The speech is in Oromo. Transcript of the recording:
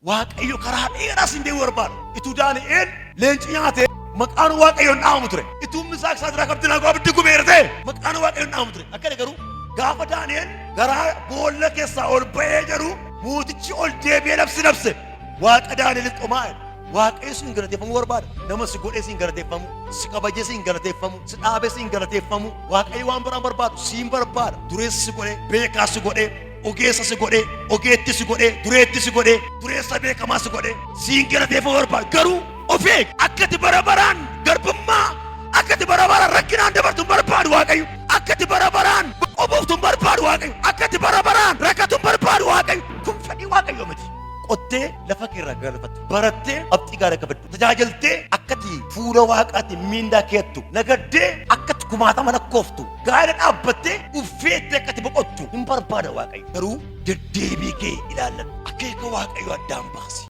waaqayyo karaa dheeraa sin deemu barbaada. Ituu Daani'eel leenci nyaate maqaan waaqayyoon dhaamu ture. Ituu Misaaq Saadraak Abdanaagoo abiddi gubeerte maqaan waaqayyoon dhaamu ture. Akkana garuu gaafa Daani'eel garaa boolla keessaa ol ba'ee jedhu mootichi ol deebi'ee labse waaqa Daani'eliif qomaa'e. Waaqayyo sin galateeffamu barbaada. Nama si godhee sin galateeffamu, si kabajee sin galateeffamu, si dhaabee sin galateeffamu. Waaqayyo waan biraan barbaadu siin barbaada. Dureessa si godhee, beekaa si godhee, ogeessa si godhee, ogeetti si godhee, dureetti si godhee, dureessa beekamaa si godhee siin galateeffamu barbaada. Garuu of eegi akkati barabaraan garbummaa akkati barabaraan rakkinaan dabartuun barbaadu waaqayyo. Akkati barabaraan oboftuun barbaadu waaqayyo. Akkati barabaraan rakkatuun barbaadu waaqayyo. Kun fedhii waaqayyo miti. Qottee lafa keerraa galfattu barattee abxii gaarii qabadhu tajaajiltee akkati fuula waaqaatti miindaa keettu nagaddee akkati kumaatama lakkooftu gaara dhaabbattee uffeettee akkati boqottu hin barbaada waaqayyo. Garuu deddeebii kee ilaalladhu akeeka waaqayyo addaan baasi.